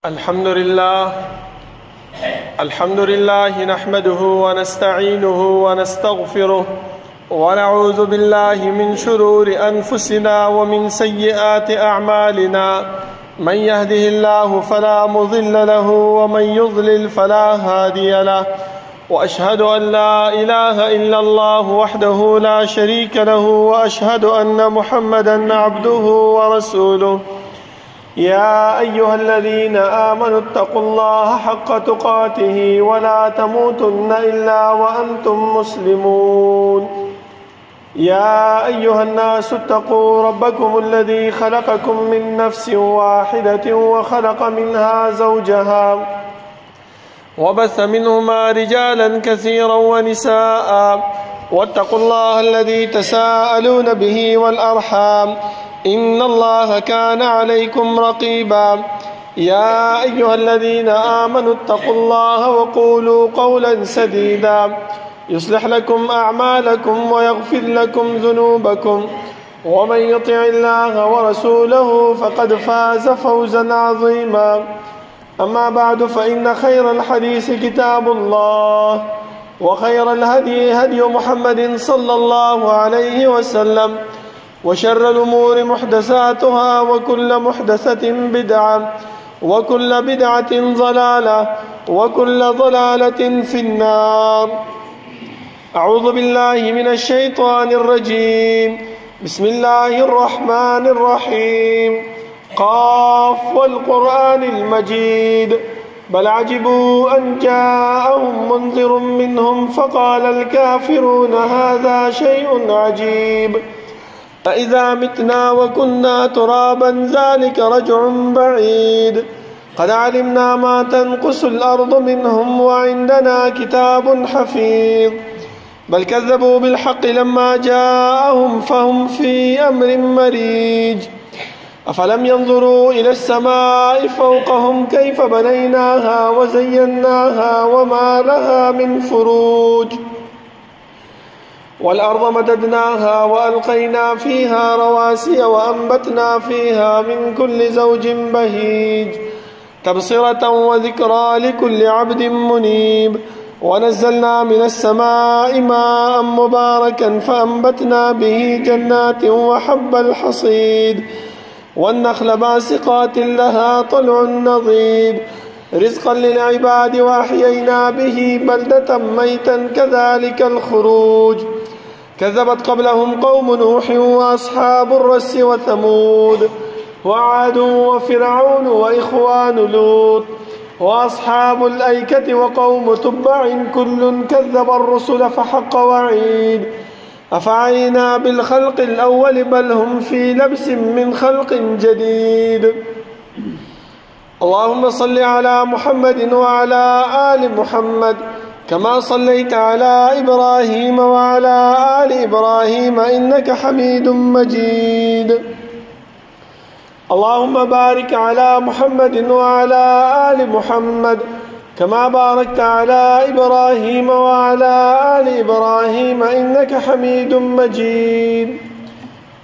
الحمد لله نحمده ونستعينه ونستغفره ونعوذ بالله من شرور أنفسنا ومن سيئات أعمالنا. من يهده الله فلا مضل له ومن يضلل فلا هادي له، وأشهد أن لا إله إلا الله وحده لا شريك له، وأشهد أن محمدا عبده ورسوله. يا أيها الذين آمنوا اتقوا الله حق تقاته ولا تموتن إلا وأنتم مسلمون. يا أيها الناس اتقوا ربكم الذي خلقكم من نفس واحدة وخلق منها زوجها وبث منهما رجالا كثيرا ونساء، واتقوا الله الذي تساءلون به والأرحام إن الله كان عليكم رقيبا. يا أيها الذين آمنوا اتقوا الله وقولوا قولا سديدا يصلح لكم أعمالكم ويغفر لكم ذنوبكم، ومن يطع الله ورسوله فقد فاز فوزا عظيما. أما بعد، فإن خير الحديث كتاب الله، وخير الهدي هدي محمد صلى الله عليه وسلم، وشر الأمور محدثاتها، وكل محدثة بدعة، وكل بدعة ضلالة، وكل ضلالة في النار. أعوذ بالله من الشيطان الرجيم. بسم الله الرحمن الرحيم. قاف والقرآن المجيد. بل عجبوا أن جاءهم منذر منهم فقال الكافرون هذا شيء عجيب. أإذا متنا وكنا ترابا ذلك رجع بعيد. قد علمنا ما تنقص الأرض منهم وعندنا كتاب حفيظ. بل كذبوا بالحق لما جاءهم فهم في أمر مريج. أفلم ينظروا إلى السماء فوقهم كيف بنيناها وزيناها وما لها من فروج. والأرض مددناها وألقينا فيها رواسي وأنبتنا فيها من كل زوج بهيج، تبصرة وذكرى لكل عبد منيب. ونزلنا من السماء ماء مباركا فأنبتنا به جنات وحب الحصيد والنخل باسقات لها طلع نضيد، رزقا للعباد وأحيينا به بلدة ميتا كذلك الخروج. كذبت قبلهم قوم نوح وأصحاب الرس وثمود وعاد وفرعون وإخوان لوط وأصحاب الأيكة وقوم تبع كل كذب الرسل فحق وعيد. أفعينا بالخلق الأول بل هم في لبس من خلق جديد. اللهم صل على محمد وعلى آل محمد كما صليت على إبراهيم وعلى آل إبراهيم إنك حميد مجيد. اللهم بارك على محمد وعلى آل محمد كما باركت على إبراهيم وعلى آل إبراهيم إنك حميد مجيد.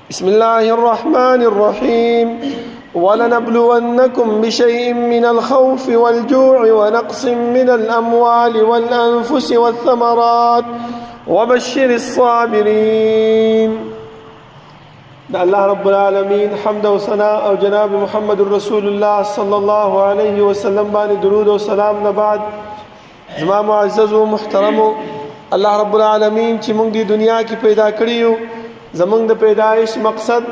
بسم الله الرحمن الرحيم. ولنبلونكم بشيء من الخوف والجوع ونقص من الأموال والأنفس والثمرات وبشر الصابرين. الله رب العالمين حمد و ثناء او جناب محمد رسول الله صلی الله علیه وسلم باندې درود او سلام نه بعد، زما معزز او محترمو، الله رب العالمین چې موږ د دنیا کې پیدا کړیو، زمونږ د پیدایش مقصد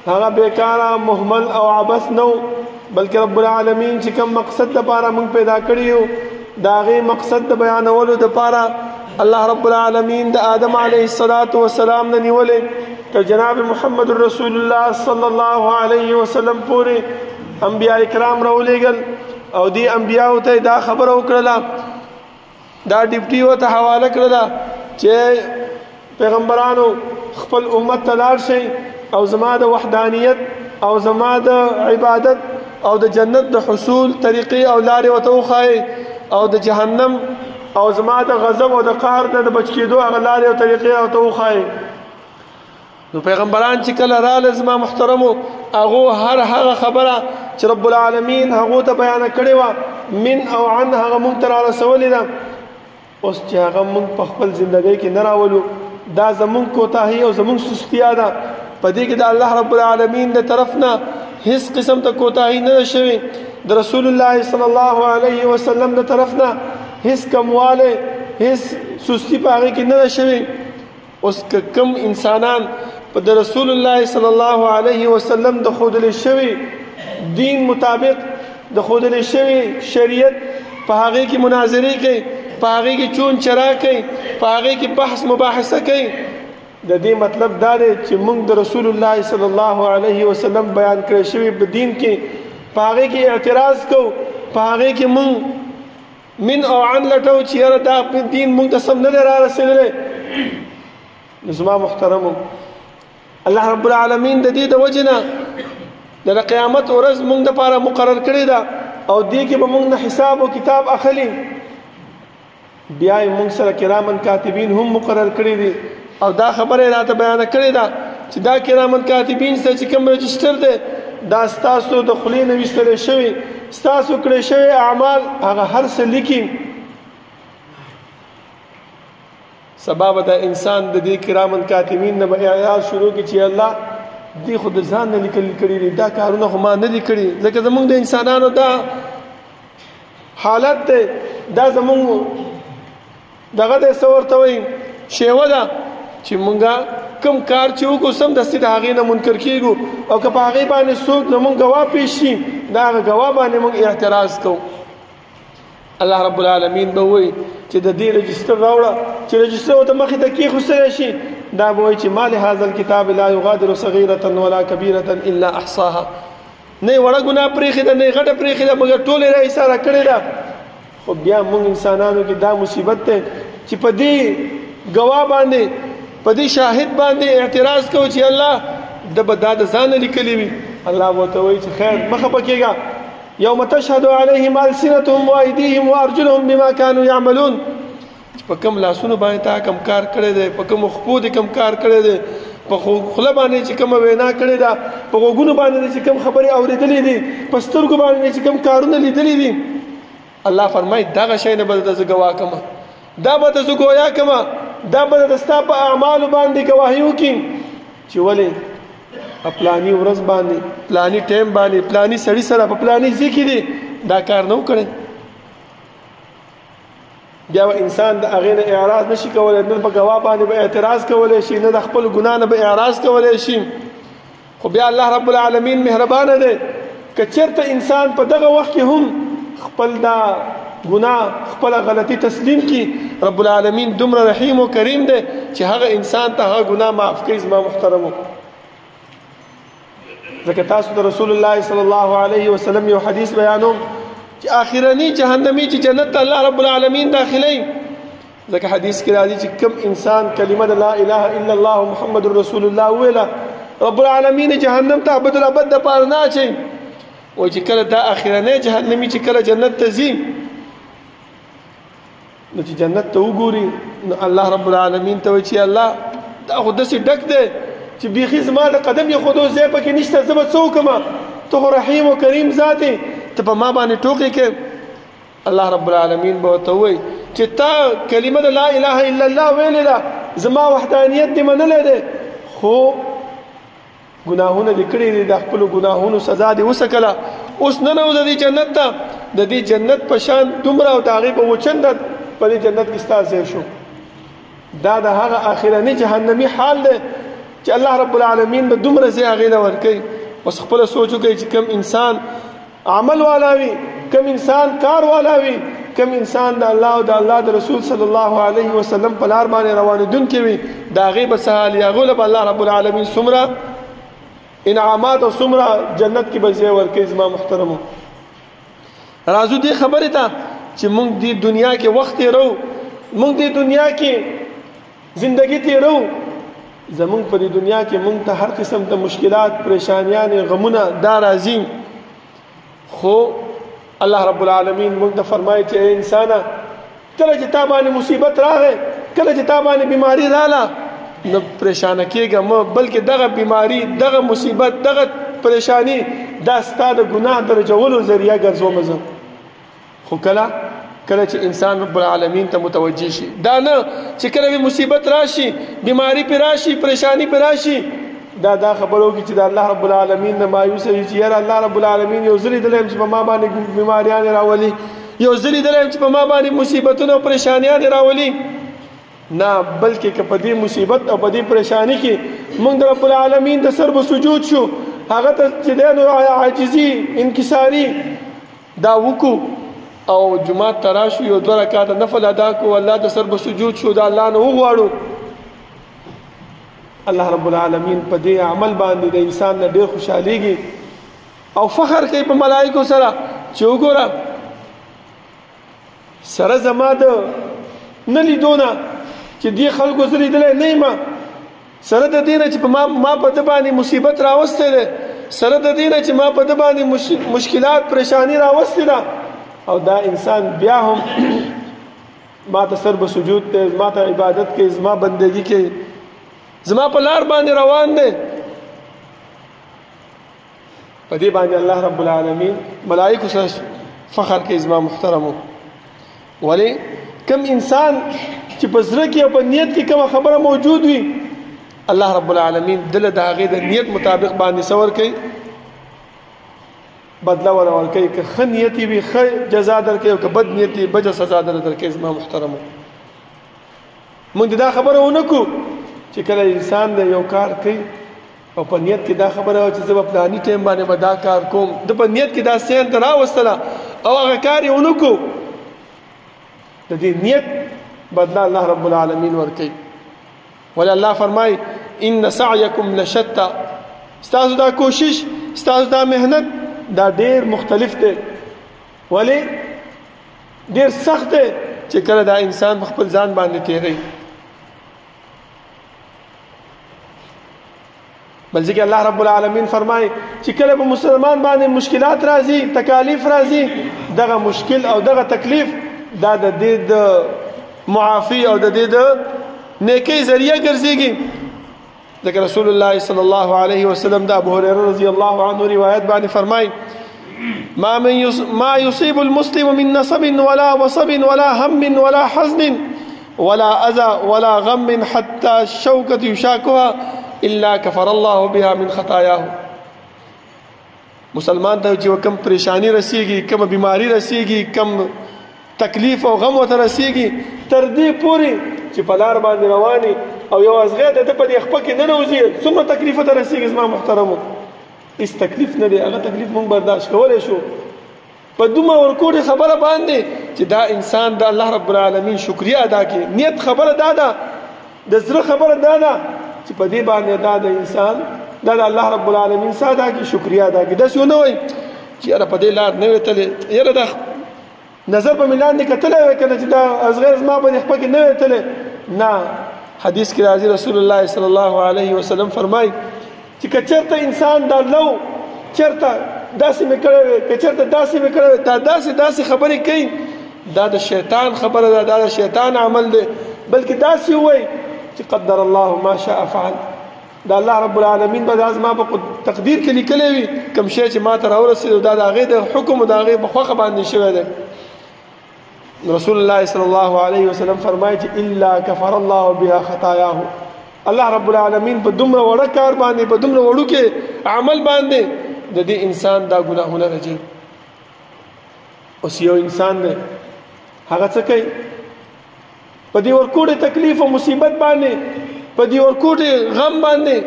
هغه بیکاره مهمل او عبث نو، بلکې رب العالمین چې کوم مقصد لپاره موږ پیدا کړیو دا غي مقصد د بیانولو لپاره الله رب العالمین د آدم علیه السلام نه نیولې تر جناب محمد رسول الله صلی الله علیه وسلم پورې انبیاء کرام راولېږل او دی انبیاء ته دا خبر وکړه، دا ډیپټي ته حواله کړه چې پیغمبرانو خپل امت ته لاړ شي او زما د وحدانیت او زما د عبادت او د جنت د حصول طریقې او لارې وته وخایي او د جهنم او زما د غضب او د قهر نه د بچ کېدو هغه لارې او طریقې وته وخایي. نو پیغمبران چې کله راله زما محترمو هغه هغه خبره چې رب العالمین هغه ته بیان کړې و من او عن هغه مونږ ته را رسولې ده اوس چې هغه مونږ په خپل ژوندۍ کې نه راولو دا زمونږ کوتاهي او زمونږ سستیا ده په دې کې د الله رب العالمین د طرف نه هیڅ قسم ته کوتاهي نه شوي د رسول الله صلی الله علیه وسلم د طرف نه هیڅ کمواله هیڅ سستی په هغه کې نه شوي اوس کم انسانان په د رسول الله صلی الله علیه وسلم د خودل شوی دین مطابق د خودل شوی شریعت په هغه کې مناظره کوي په هغه کې چون چرا کوي په هغه کې بحث مباحثه کوي د دې مطلب دا دی چې موږ د رسول الله صلی الله علیه وسلم بیان کړی شوی په دین کې په هغه کې اعتراض کو په هغه کې موږ من او عن لټو چې یاره دا په دین موږ ته سم نه را رسېدلی زما محترمو الله رب العالمین د دې د وجنه د قیامت ورځ موږ د لپاره مقرر کړی دا او دې کې به موږ نه حساب او کتاب اخلي بیا موږ سره کرامن کاتبین هم مقرر کړی دي او دا خبره راته بیان کړی دا چې دا کرامن کاتبین سره چې کوم رجستر دی دا ستاسو د خلی نه وستل شوی ستاسو کړی شوی اعمال هغه هر څه لیکي سبب د انسان د دې کرامن کاتبین نه به اعتراض شروع کی چې الله دې خود ځان نه لیکل کړی دي دا کارونه خو ما نه دي کړی ځکه زمونږ د انسانانو دا حالت دی دا زمونږ دغه د څورته وي شیوه ده چې مونږه کم کار چې وکړو سم دستي د هغې نه منکر کېږو او که په هغې باندې څوک نه مونږ ګواه پیش شي د هغه ګواه باندې مونږ اعتراض کوو الله رب العالمین به وایي چې د دې رجستر راوړه چې رجستر ورته مخې ته کېښودلی شي دا به وایي چې ما لهذا الکتاب لا یغادر صغیرة ولا کبیرة الا احصاها نه وړه ګناه پرېښې ده نه غټه پرېښې ده مګر ټولې را ایساره کړې ده خو بیا موږ انسانانو کې دا مصیبت دی چې په دې ګواه باندې په دې شاهد باندې اعتراض کوو چې الله د به دا د ځانه لیکلي وي الله ورته وایي چې خیر مه خفه کېږه یوم تشهد علیهم السنتهم وایدیهم وارجلهم بما كانوا یعملون په کوم لاسونو باندې تا کم کار کړی دی په کوم خپو دې کم کار کړی دی په خوله باندې چې کومه وینا کړې ده په غوږونو باندې چې کوم خبرې اورېدلې دي په سترګو باندې چې کوم کارونه لیدلي دي الله فرمایي دغه شی نه به د زه ګواه کړم دا به د زه ګویا کړم دا به د ستا په اعمالو باندې ګواهي وکړي چې ولې پلاني ورځ باندې پلاني ټایم باندې پلاني سړي سره په پلاني ځای کې دی دا کار نه وکړي بیا انسان د هغې نه اعراض نشي کولی نه په ګواه باندې به اعتراض کولی شي نه د خپل ګناه نه به اعراض کولی شي خو بیا الله رب العالمین مهربانه دی که چېرته انسان په دغه وخت کې هم خپل دا ګناه خپل غلطي تسلیم کی رب العالمین دومره رحیم او کریم دی چې هغه انسان ته هغه ګناه معاف کوي زما محترمو ځکه تاسو د رسول الله صلی الله علیه وسلم یو حدیث بیانوم چې آخرنی جهنمی چې جنت ته الله رب العالمین داخلي ځکه حدیث کې راځي چې کوم انسان کلمه لا اله الا الله محمد رسول الله ویلا رب العالمین جهنم ته ابد الابد د پاره نه اچي او چې کله دا آخرنی جهنمی چې کله جنت ته ځي نو چې جنت ته وګوري نو الله رب العالمین ته وایي چې الله دا خو داسې ډک دی چې بیخي زما د قدم یې خودو ځای پکې نشته زه به څه وکړم ته خو رحیم و کریم ذات یې ته په ما باندې ټوکې کې الله رب العالمین به ورته وایي چې تا کلمه د لا اله الا الله ویلې ده زما وحدانیت دې منلی دی خو ګناهونه دې کړي دي د خپلو ګناهونو سزا دې وسکله اوس ننوځه دې جنت ته د دې جنت په شان دومره او د هغې په وچنده په دې جنت کې ستا ځای شو دا د هغه آخرني جهنمي حال دی چې الله رب العالمین به دومره ځای هغې له ورکوي بس خپله سوچ وکړئ چې کوم انسان عمل والا وي کوم انسان کار والا وي کوم انسان د الله او د الله د رسول صلی الله علیه وسلم په لار باندې روانېدونکی وي د هغې به څه حال یې هغو له به الله رب العالمین څومره انعامات او څومره جنت کې به ځای ورکوي زما محترمو راځو دې خبرې ته چې موږ دې دنیا کې وخت تېرو موږ دې دنیا کې زندگی تېرو زمونږ په دې دنیا کې موږ ته هر قسم د مشکلات پریشانیانې غمونه دا راځي خو الله رب العالمین موږ ته فرمایي چې انسانه کله چې تا باندې مصیبت راغی کله چې تا باندې بیماری راله نه پریشانه کېږه مه، بلکې دغه بیماری، دغه مصیبت، دغه پریشانی دا ستا د ګناه درجولو ذریعه ګرځوم زه. خو کله چې انسان رب العالمین ته متوجه شي، دا نه چې کله مصیبت راشي، بیماری پې راشي، پریشانی پې راشي، دا خبرو کې چې د الله رب العالمین نه مایوسه وي چې یاره الله رب العالمین یو ځل لیدلی یم چې په ما باندې بیماریانې راولي، یو ځل لیدلی یم چې په ما باندې مصیبتونه او پریشانیانې راولي. نه، بلکې که په دې مصیبت او په دې پریشانی کې موږ د رب العالمین د سر به سجود شو، هغه ته چې دی نو عاجزي انکساري دا وکړو او جماعت ته راشو، یو 2 رکعاته نفل ادا کړو، الله د سر به سجود شو، د الله نه وغواړو. الله رب العالمین په دې عمل باندې د انسان نه ډېر خوشحالېږي او فخر کوي په ملائکو سره چې وګوره سره زما د نه لیدو نه چې دې خلکو زه لیدلی نه یم، سره د دې نه چې ما په ده باندې مصیبت راوستی دی، سره د دې نه چې ما په ده باندې مشکلات پریشانی راوستی ده، او دا انسان بیا هم ما ته سر به سجود دی، ما ته عبادت کوي، زما بندگی کوي، زما په لار باندې روان دی. په دې باندې الله رب العالمین ملائکو سره فخر کوي. زما محترمو، ولی کم انسان چې په زړه کې او په نیت کې کومه خبره موجود وي، الله رب العالمین دله د هغې د نیت مطابق باندې څه ورکوي؟ بدله ورکوي. که ښه نیت وي ښه جزا درکوي، او که بد نیت وي بده سزا درکوي. زما محترمو، موږ دا خبره ونه کړو چې کله انسان د یو کار کوي او په نیت کې دا خبره چې زه به پلاني ټایم باندې به دا کار کوم، د په نیت کې دا سین ته راوستله او هغه کار یې ونه کړو، د دې نیت بدله الله رب العالمین ورکوي. ولی الله فرمای ان سعیکم لشتا، ستاسو دا کوشش، ستاسو دا محنت دا ډیر مختلف دی، ولی ډیر سخت دی چې کله دا انسان په خپل ځان باندې تیری. بل ځکه الله رب العالمین فرمای چې کله په مسلمان باندې مشکلات راځي، تکالیف راځي، دغه مشکل او دغه تکلیف دا د دې د معافی او د دې د نیکی ذریعہ ګرځيږي. ذکر رسول الله صلی الله علیه وسلم دا ابو هريره رضی الله عنه روایت باندې فرمای ما يصيب المسلم من نصب ولا وصب ولا هم ولا حزن ولا اذى ولا غم حتى الشوكة يشاكها الا كفر الله بها من خطاياه. مسلمان ته چې کوم پریشانی رسیږي، کوم بیماری رسیږي، کوم تکلیف او غم ورته رسیږي، تر دې پورې چې په لار باندې رواني او یو ازغه ته په دې خپه کې نه نوځي، څومره تکلیف ته رسیږي. زما محترمو، هیڅ تکلیف نه دی، هغه تکلیف موږ برداشت کولی شو په دومره ورکوټې خبره باندې چې دا انسان د الله رب العالمین شکریه ادا کړي. نیت خبره دا ده، د زړه خبره دا ده چې په دې باندې دا د انسان دا د الله رب العالمین څخه ادا کړي، شکریه ادا کړي. داسې ونه وایي چې یاره په دې لار نه وې تللی، یاره دا نظر په مې لاندې کتلی وی که نه چې دا اصغر زما په دې خپه کې نه وې تللی. نه، حدیث کې راځي رسول الله صلی الله علیه وسلم فرمایي چې که چېرته انسان دا لو چېرته داسې مې کړی وی، که چېرته داسې مې کړی وی، دا داسې خبرې کوي، دا د شیطان خبره ده، دا د شیطان عمل دی. بلکې داسې ووایي چې قدر الله ما شاء فعل، دا الله رب العالمین به دا زما په تقدیر کې لیکلی وي، کوم شی چې ما ته راورسېد دا د هغې د حکم او د هغې په خوښه باندې شوی دی. رسول الله صلی الله علیه وسلم فرمایي چې الا کفر الله بها خطاياه. الله رب العالمین په دومره وړه کار باندې، په دومره وړوکې عمل باندې د دې انسان دا ګناهونه رجي. اوس یو انسان دی، هغه څه کوي؟ په دې ورکوټې تکلیف او مصیبت باندې، په دې ورکوټې غم باندې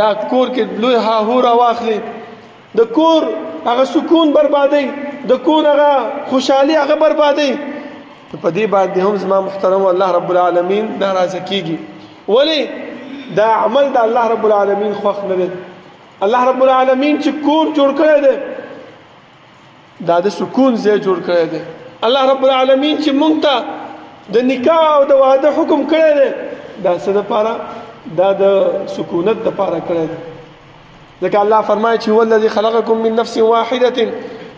دا کور کې لوی هاهو راواخلي، د کور هغه سکون بربادوي، د کور هغه خوشحالي هغه بربادوي. په دې باندې هم زما محترم الله رب العالمین ناراضه کیږي. ولی دا عمل د الله رب العالمین خوښ نه دی. الله رب العالمین چې کور جوړ کړی دی دا د سکون ځای جوړ کړی دی. الله رب العالمین چې موږ ته د نکاح او د واده حکم کړی دی دا څه دپاره؟ دا د سکونت دپاره کړی دی. ځکه الله فرمایي چې هو الذي خلقکم من نفس واحدة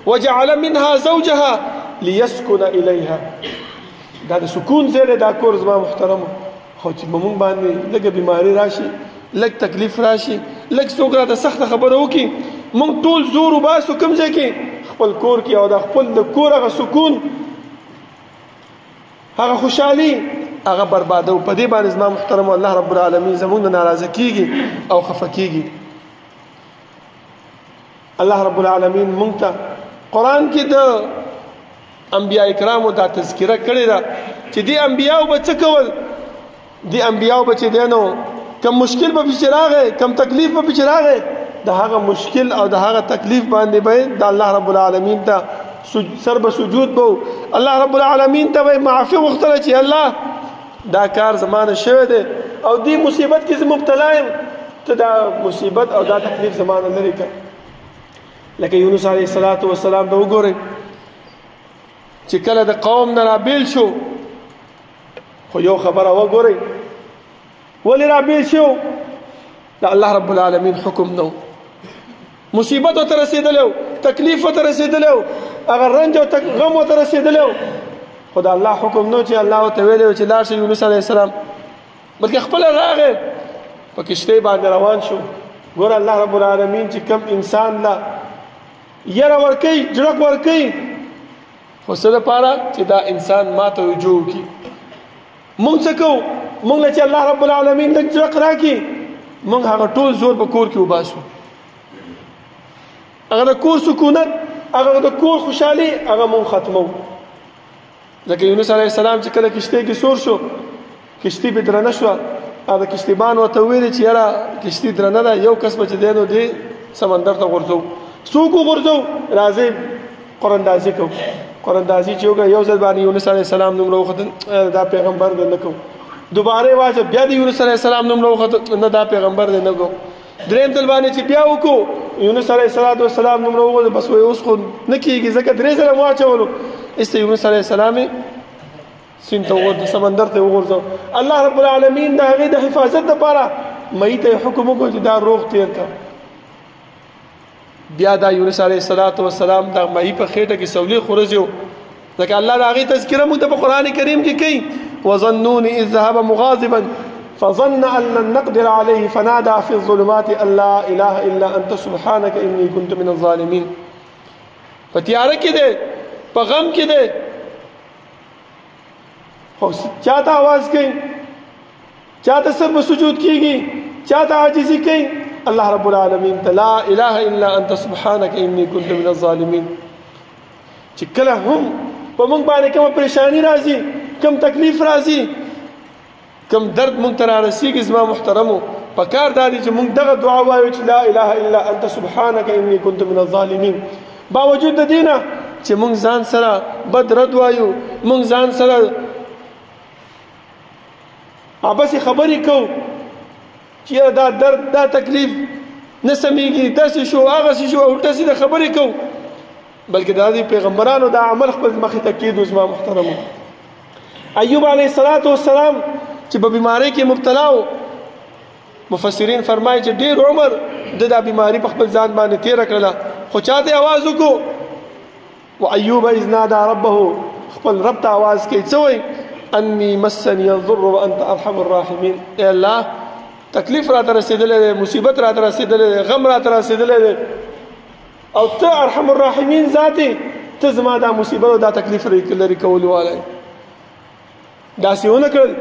وجعل منها زوجها ليسكن إليها. دا د سکون ځای دی دا کور زما محترمو. خو چې په موږ باندې لږه بیماري راشي لږ تکلیف راشي لږ څوک راته سخته خبره وکړي موږ ټول زور وباسو کوم ځای کې خپل کور کې او د خپل د کور هغه سکون هغه خوشحالي هغه بربادو په دې باندې زما محترم الله رب العالمین زموږ نه ناراضه کیږي او خفه کیږي الله رب العالمین مونږ ته قرآن کې د انبیاء کرامو دا تذکره کړې ده چې دې انبیاءو به څه کول دې انبیاءو به چې دی نو کم مشکل به پېښې راغی کم تکلیف به پېښې راغی د هغه مشکل او د هغه تکلیف باندې به د الله رب العالمین ته سر به سجود به الله رب العالمین ته به معافي غوښتله چې الله دا کار زمانه شوی دی او دې مصیبت کې زه مبتلا یم ته دا مصیبت او دا تکلیف زمانه لرې کړه لکه یونس علیه السلام ته وګورئ چې کله د قوم نه رابیل شو خو یو خبره وګورئ ولې رابیل شو د الله رب العالمین حکم نو مصیبت ورته رسېدلی تکلیف ورته رسېدلی هغه رنج او غم ورته رسېدلی خو د الله حکم نو چې الله ورته ویلی چې لاړ شه یونس علیه السلام بلکې خپله راغی په کشتۍ باندې روان شو ګوره الله رب العالمین چې کم انسان له یره ورکوي جړک ورکوي خو څه دپاره چې دا انسان ماته رجوع وکړي مونږ څه کوو مونږ له چې الله رب العالمین لږ جړک راکړي مونږ هغه ټول زور په کور کې وباسو هغه د کور سکونت هغه د کور خوشحالي هغه مونږ ختمو ځکه یونس علیه السلام چې کله کشتۍ کې سور شو کشتۍ به درنه شوه هغه کشتیبان ورته ویلې چې یاره کشتۍ درنه ده یو کس به چې دی نو دې سمندر ته غورځو څوک وغورځو راځئ قراندازي کوو قراندازي چې وکړه یو ځل باندې یونس علیه السلام نوم راوخته دا پیغمبر دی نه کوو دوباره واچه بیا د یونس علیه السلام نوم راوخته نه دا پیغمبر دی نه کوو دریم ځل باندې چې بیا وکړو یونس علیه السلام نوم راوخته بس وایي اوس خو نه کېږي ځکه درې ځله مو واچولو ایسته یونس علیه السلام سیند ته وغورځو سمندر ته وغورځو الله رب العالمین د هغې د حفاظت دپاره مئی ته حکم وکړو چې دا روغ تیر کړه بیا دا یونس علیه السلام دا مئی په خېټه کې سولې خورځیو ځکه الله د هغې تذکره موږ ته په قرآن کریم کې کوي وظنون اذ ذهب مغاضبا فظن ان لن نقدر عليه فنادى في الظلمات ان لا اله الا انت سبحانك اني كنت من الظالمين په تیاره کې دی په غم کې دی خو چاته आवाज کوي چاته سر په سجود کیږي چاته عاجزي کوي الله رب العالمین لا اله الا انت سبحانك اني كنت من الظالمين چې کله هم په موږ باندې کوم پریشانی راځي کوم تکلیف راځي کوم درد موږ ته رارسیږي زما محترمو پکار دا دی چې موږ دغه دعا وایو چې لا اله الا انت سبحانك اني كنت من الظالمين باوجود د دینه چې موږ ځان سره بد رد وایو موږ ځان سره ابسې خبرې کوو چې دا درد دا تکلیف نه سمیږي داسې شو هغسې شو الټه سیده خبرې کوو بلکې دا د پیغمبرانو دا عمل خپل مخې ته کېدو زما محترمو ایوب علیه السلام چې په بیمارۍ کې مبتلا و مفسرین فرمایي چې ډېر عمر د دا بیماري په خپل ځان باندې تېره کړله خو چاته آواز وکړو و ایوب اذ نادى ربه خپل رب ته آواز کوي څه وایي انی مسنی الضر وانت ارحم الراحمین ای الله تکلیف راته رسېدلی دی مصیبت راته رسېدلی دی غم راته رسېدلی دی او ته ارحم الراحمین ذاتې ته زما دا مصیبت او دا تکلیف لرې کولو والی داسې ونه کړل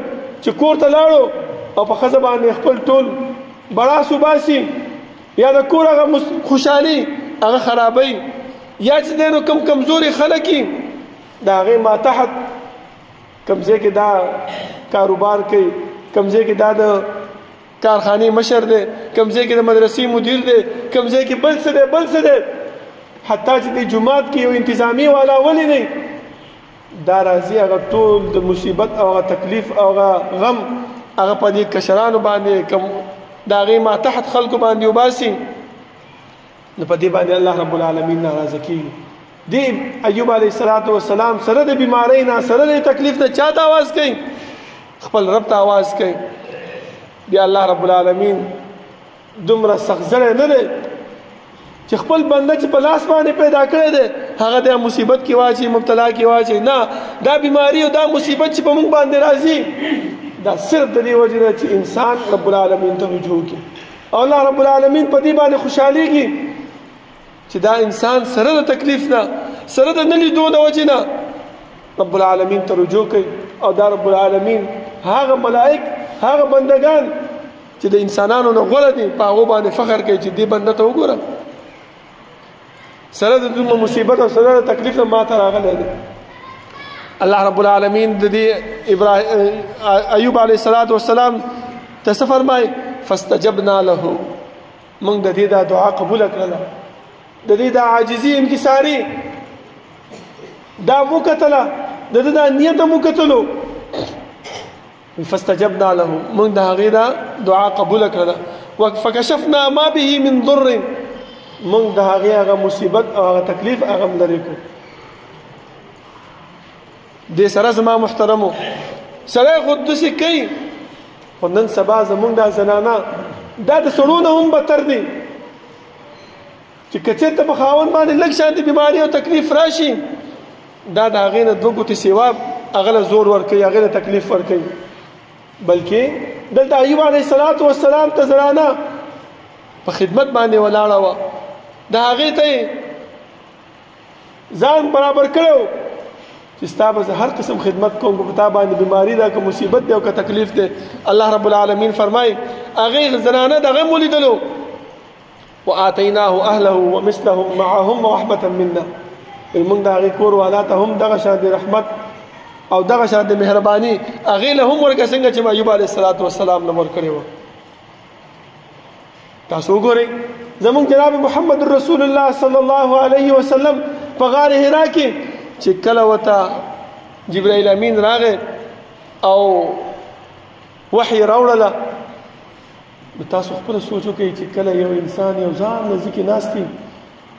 چې کور ته لاړو او په ښځه باندې خپل ټول بړاس وباسي یا د کور هغه خوشحالي هغه خرابوي یا چې دی نو کم کمزوري خلک یي د هغې ماتحت کم ځای کې دا کاروبار کوي کم ځای کې دا د کارخانې مشر دی کم ځای کې د مدرسې مدیر دی کم ځای کې بل څه دی حتی چې د جومات کې یو انتظامي والا ولې دی دا راځي هغه ټول د مصیبت او هغه تکلیف او هغه غم هغه په دې کشرانو باندې کم د هغې ماتحت خلکو باندې وباسي نو په دې باندې الله رب العالمین ناراضه کېږي دی ایوب علیه السلام سره د بیمارۍ نه سره د تکلیف نه چاته آواز کوي خپل رب ته آواز کوي بیا الله رب العالمین دومره سختزړی نه دی چې خپل بنده چې په لاس باندې پیدا کړی دی هغه د مصیبت کې واچي مبتلا کې واچي نه دا بیماری او دا مصیبت چې په موږ باندې راځي دا صرف د دې وجه نه چې انسان رب العالمین ته رجوع کړي او الله رب العالمین په دې باندې خوشحالېږي چې دا انسان سره د تکلیف نه سره د نه لیدو د وجې نه رب العالمین ته رجوع کوي او دا رب العالمین هغه ملائک هغه بندگان چې د انسانانو نه غوره دي په هغو باندې فخر کوي چې دې بنده ته وګوره سره د دومره مصیبت او سره د تکلیف نه ما ته راغلی دی الله رب العالمین د دې ایوب علیه السلام ته څه فرمایي فاستجبنا له موږ د دې دا دعا قبوله کړله د دې دا عاجزي انکساري دا وکتله د دې دا نیت وکتلو فاستجبنا له موږ د هغې دا دعا قبوله کړله فکشفنا ما به من ضر موږ د هغې هغه مصیبت او هغه تکلیف هغه هم لرې کړو دې سره زما محترمو سړی خو داسې کوي خو نن سبا زمونږ دا زنانه دا د سړو نه هم بدتر دي چې که چېرته په خاوند باندې لږ شانتې بیماري او تکلیف راشي دا د هغې نه دوه ګوتې سیوا هغه له زور ورکوي هغې له تکلیف ورکوي بلکې دلته ایوب علیه السلام ته زنانه په خدمت باندې ولاړه وه د هغې ته یې ځان برابر کړی چې ستا به زه هر قسم خدمت کوم په تا باندې بیماري ده که مصیبت دی او که تکلیف دی الله رب العالمین فرمایي هغې زنانه د هغه هم ولیدلو وآتیناه اهله ومثلهم معهم رحمة منا موږ د هغې کور والا ته هم دغه شان د رحمت او دغه شان د مهرباني هغې له هم ورکړه څنګه چې ایوب علیه السلام نه ورکړې وه تاسو وګورئ زمونږ جناب محمد رسول الله صلی الله علیه وسلم په غار حرا کې چې کله ورته جبرائیل امین راغی او وحی راوړله نو تاسو خپله سوچ وکړئ چې کله یو انسان یو ځان نزدیکې ناست وي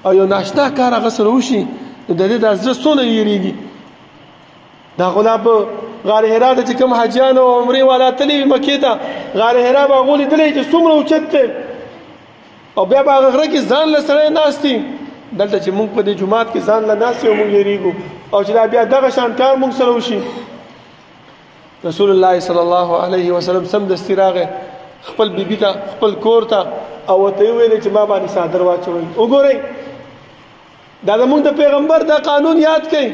او یو ناشنا کار هغه سره وشي نو د دې دا زړه څونه یېرېږي دا خو لا په غار حرا ته چې کوم حاجیان او عمرې والا تللي وي مکې ته غار حرا به هغو لیدلی چې څومره اوچت دی او بیا به هغه غره کې ځان له سړی ناست دي دلته چې موږ په دې جومات کې ځان له ناست یو موږ یېرېږو او چې دا بیا دغه شان کار موږ سره وشي رسول الله صلی الله علیه وسلم سمدستي راغی خپل بیبي ته خپل کور ته او ورته یې ویلې چې ما باندې څادر واچوئ وګورئ دا زموږ د پیغمبر دا قانون یاد کړئ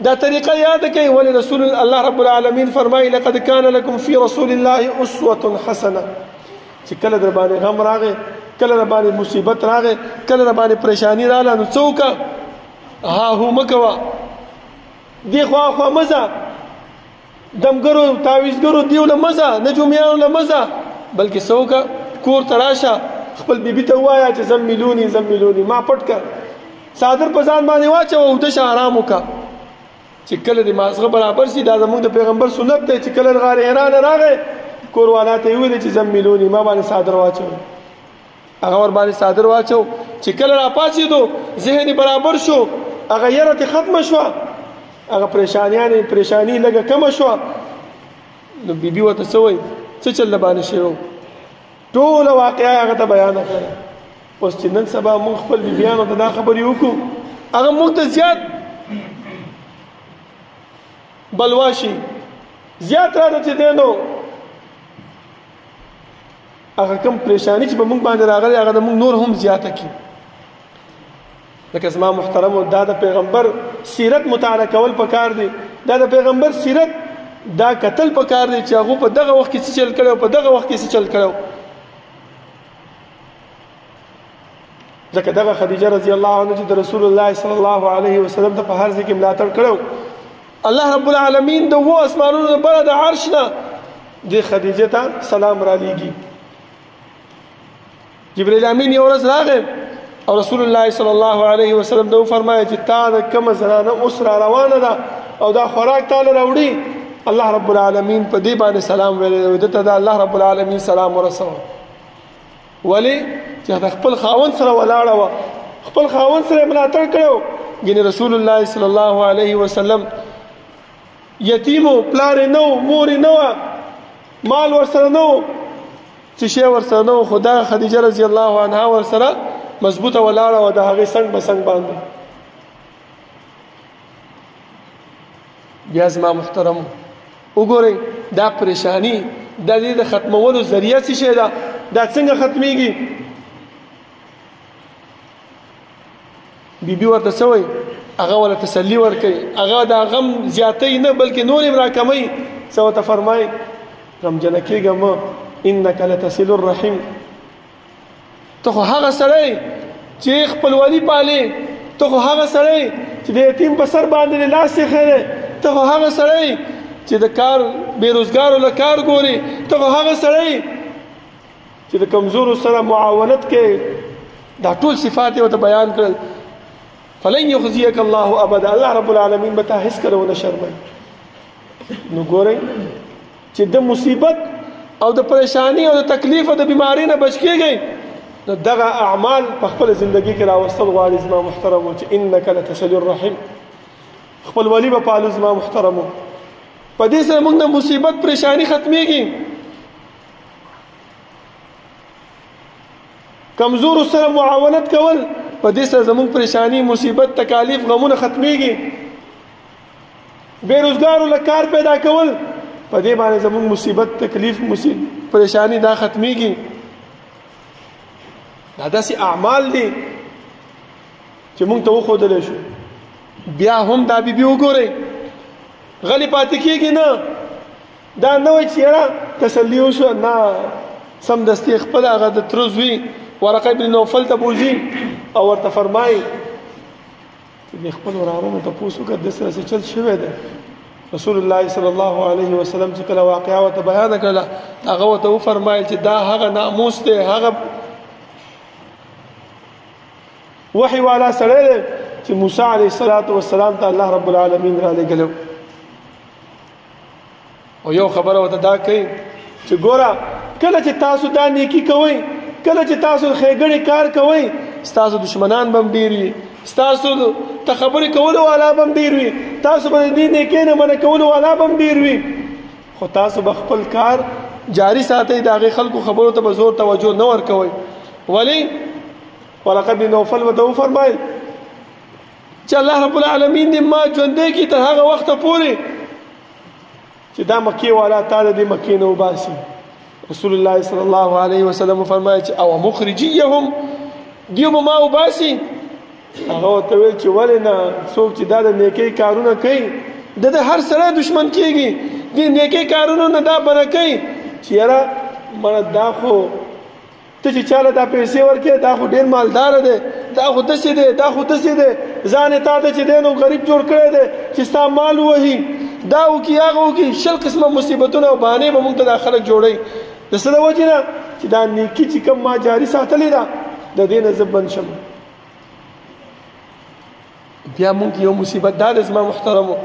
دا طریقه یاد کړئ ولې رسول الله رب العالمین فرمایي لقد كان لكم في رسول الله اسوه حسنه چې کله در باندې غم راغی کله در باندې مصیبت راغی کله در باندې پریشانی رااله نو څه وکړه ها هو مه کوه دې خوا خوا مه ځه دمګرو تعویذګرو دیو له مه ځه نجومیانو له مه ځه بلکې څه وکړه کور ته راشه خپل بیبي ته ووایه چې زملوني ما پټ کړه څادر په ځان باندې واچوه او دشه آرام وکړه چې کله د مازغه برابر شي دا زموږ د پیغمبر سنت دی چې کله غار حرا نه راغی کور والا ته یې ویلې چې زملوني ما باندې څادر واچوه هغه ور باندې څادر واچو چې کله راپاڅېدو ذهن برابر شو هغه یره ختمه شوه هغه پریشانی لږه کمه شوه نو بیبي ورته څه وایي څه چل د باندې شوی ټوله واقعه هغه ته بیانه کړه اوس چې نن سبا موږ خپل بیبیانو ته دا خبرې وکړو هغه موږ ته زیات بلوا شي زیات راته چې دی نو هغه کوم پریشانی چې په موږ باندې راغلی هغه د موږ نور هم زیاته کړي لکه زما محترمو دا د پیغمبر سیرت مطالعه کول پکار دی دا د پیغمبر سیرت دا قتل پکار دی چې هغه په دغه وخت کې څه چل کړو په دغه وخت کې څه چل کړو ځکه دغه خدیجه رضی الله عنها چې د رسول الله صلی الله علیه وسلم ته په هر ځای کې ملاتړ کړو الله رب العالمین د وو اسمانونو بره د عرش نه د خدیجه ته سلام را لیږي جبرائیل امین یو ورځ راغی او رسول الله صلی الله علیه وسلم دا فرمایي چې تا د کومه زنانه اوس را روانه ده او دا خوراک تاله راوړي الله رب العالمین په دې باندې سلام ویلی دته دا الله رب العالمین سلام ورسوه ولې چې د خپل خاوند سره ولاړه وه خپل خاوند سره ملاتړ کړی ګینې رسول الله صلی الله علیه وسلم یتیمو پلار یې نه و مور یې نه وه مال ورسره نه و څه شی ورسره نه و خو دا خدیجه رضی الله عنها ورسره مضبوطه ولاړه وه د هغې څنګ به څنګ باندې بیا زما محترمو وګورئ دا پریشانی د دې د ختمولو ذریعہ څه شي دا څنګه ختميږي بیبي ورته سوې هغه ولا تسلی ورکړي هغه دا غم زیاتې نه بلکې نور امرا کمي سو ته فرمای غم جنکیګم انك لتصل الرحم ته هغه سړی چې خپل ولی پالي ته هغه سړی چې د یتیم په سر باندې لاس یې خره ته هغه سړی چې د کار بیروزګارو له کار ګوري ته هغه سړی چې د کمزورو سره معاونت کوي دا ټول صفات یې ته بیان کړل فلن يخزيك الله ابدا الله رب العالمین به تا هیڅ کله ونه شرمای نو ګورئ چې د مصیبت او د پریشانی او د تکلیف او د بیماری نه بچ کېږئ نو دغه اعمال په خپل ژوندۍ کې راوستل غواړي زما محترمو چې انك لتصل الرحم خپل ولی به پالو زما محترمو په دې سره موږ د مصیبت پریشانی ختميږي کمزور سره معاونت کول په دې سره زموږ پریشانی مصیبت تکالیف غمونه ختميږي بیروزګارو له کار پیدا کول په دې باندې زموږ مصیبت تکلیف پریشانی دا ختميږي دا داسې اعمال دي چې موږ ته وښودل شو بیا هم دا بیبي وګورئ غلی پاتې کېږي نه دا نه وایي چې یاره تسلي وشوه نه سمدستي خپل هغه د تره زوی ورقه بن نوفل ته بوځي او ورته فرمایي د خپل ورارونو تپوس وکړه د سره څه چل شوی دی رسول الله صلی الله علیه وسلم چې کله واقعه ورته بیان کړله هغه ورته وفرمایل چې دا هغه ناموس دی هغه وحی والا سره دی چې موسی علیه السلام ته الله رب العالمین را لېږلی او یو خبره ورته دا کوي چې ګوره کله چې تاسو دا نیکی کوئ کله چې تاسو ښېګڼې کار کوئ ستاسو دشمنان به هم ډېر وي ستاسو ته خبرې کولو والا به هم ډېر وي تاسو به د دې نیکۍ نه منع کولو والا به هم ډېر وي خو تاسو به خپل کار جاری ساتئ د هغې خلکو خبرو ته به زور توجه نه ورکوئ ولې ورقه بن نوفل ورته وفرمایل چې الله رب العالمین دې ما ژوندی کړي تر هغه وخته پورې چې دا مکې والا تا د دې مکې نه وباسي رسول الله صلی الله علیه وسلم فرمایي چې او مخرجیهم دیو ما وباسي هغه ورته ویل چې ولې نه څوک چې دا د نیکۍ کارونه کوي د هر سره دشمن کېږي دې نیکۍ کارونو نه دا بنه کوي چې یاره مړه دا خو ته چې چاله دا پیسې ورکې دا خو ډېر مالدار دی دا خو داسې دی دا خو داسې دی ځان یې تا ته چې دی نو غریب جوړ کړی دی چې ستا مال ووهي دا وکړي هغه وکړي شل قسمه مصیبتونه او بهانې به موږ ته دا خلک جوړوي د څه د وجې نه چې دا نیکي چې کوم ما جاري ساتلې ده د دې نه زه بند شم بیا موږ یو مصیبت دا دی زما محترمو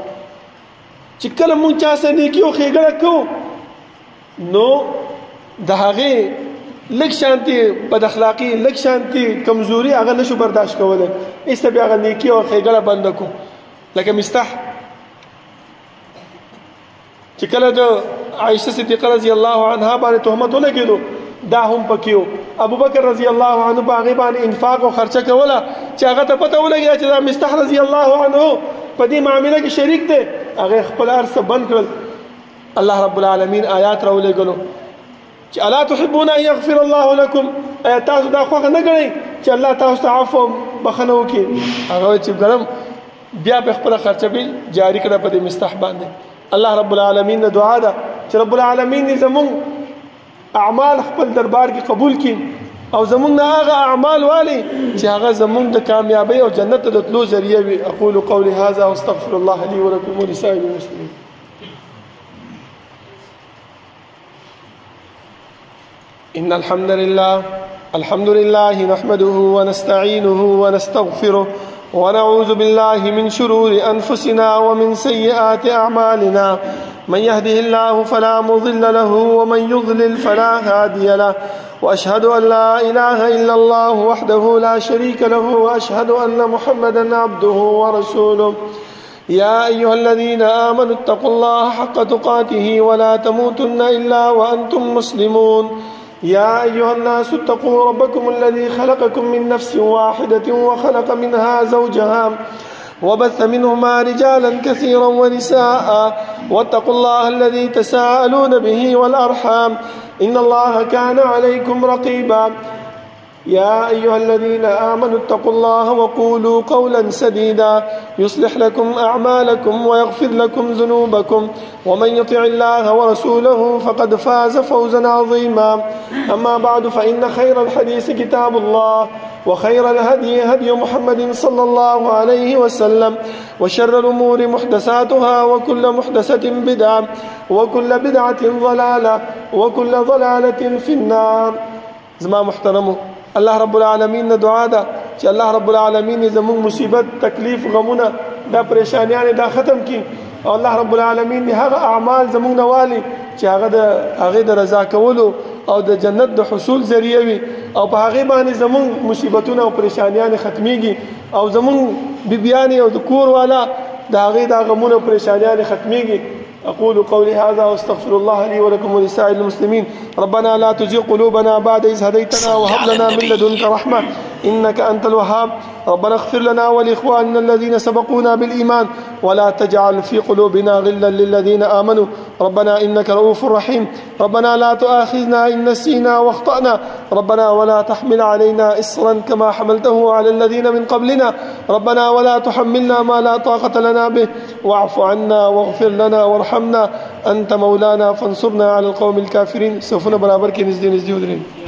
چې کله موږ چا سره نیکي او ښېګڼه کوو نو د هغې لږ شانتي بد اخلاقي لږ شانتي کمزوري هغه نشو برداشت کولی ایسته بیا هغه نیکي او ښېګڼه بنده کړو لکه مستح چې کله د عائشه صدیقه رضی الله عنها باندې تهمت ولګېدو دا هم پکې و ابوبکر رضی الله عنه په هغې باندې انفاق او خرچه کوله چې هغه ته پته ولګېده چې دا مستح رضی الله عنه په دې معامله کې شریک دی هغې خپل هر څه بند کړل الله رب العالمین آیات راولېږلو چې الا تحبون ان يغفر الله لكم ایا تاسو دا خوښه نه ګڼئ چې الله تاسو ته عفو بخښنه وکړي هغه چې ګرم بیا په خپله خرچه به جاري کړه په دې مستح باندې الله رب العالمین نه دعا ده چې رب العالمین دې زموږ اعمال خپل دربار کې قبول کړي او زموږ نه هغه اعمال والي چې هغه زموږ د کامیابۍ او جنت ته د تلو ذریعه وي اقول قولي هذا واستغفر الله لي ولكم ولسائر المسلمين إن الحمد لله نحمده ونستعينه ونستغفره ونعوذ بالله من شرور أنفسنا ومن سيئات أعمالنا من يهده الله فلا مضل له ومن يضلل فلا هادي له وأشهد أن لا إله إلا الله وحده لا شريك له وأشهد أن محمدا عبده ورسوله يا أيها الذين آمنوا اتقوا الله حق تقاته ولا تموتن إلا وأنتم مسلمون يا أيها الناس اتقوا ربكم الذي خلقكم من نفس واحدة وخلق منها زوجها وبث منهما رجالا كثيرا ونساء واتقوا الله الذي تساءلون به والأرحام إن الله كان عليكم رقيبا يا أيها الذين آمنوا اتقوا الله وقولوا قولا سديدا يصلح لكم أعمالكم ويغفر لكم ذنوبكم ومن يطع الله ورسوله فقد فاز فوزا عظيما أما بعد فإن خير الحديث كتاب الله وخير الهدي هدي محمد صلى الله عليه وسلم وشر الأمور محدثاتها وكل محدثة بدعة وكل بدعة ضلالة وكل ضلالة في النار. زما محترمو الله رب العالمین نه دعا ده چې الله رب العالمین زموږ مصیبت تکلیف غمونه دا پریشانیان دا ختم کړي او الله رب العالمین هغه اعمال زموږ نوالي چې هغه د رضا کولو او د جنت د حصول ذریعہ وي او په هغه باندې زموږ مصیبتونه او پریشانیان ختميږي او زموږ بیبيان او د کور والا دا هغه د غمونه او پریشانیان ختميږي. أقول قولي هذا واستغفر الله لي ولكم ولسائر المسلمين. ربنا لا تزغ قلوبنا بعد إذ هديتنا وهب لنا من لدنك رحمة إنك أنت الوهاب. ربنا اغفر لنا ولإخواننا الذين سبقونا بالإيمان ولا تجعل في قلوبنا غلا للذين آمنوا ربنا إنك رؤوف رحيم. ربنا لا تؤاخذنا إن نسينا واخطأنا ربنا ولا تحمل علينا إصرا كما حملته على الذين من قبلنا ربنا ولا تحملنا ما لا طاقة لنا به واعف عنا واغفر لنا وارحمنا أنت مولانا فانصرنا على القوم الكافرين. سوفنا برابر کې نږدې ودرېږو.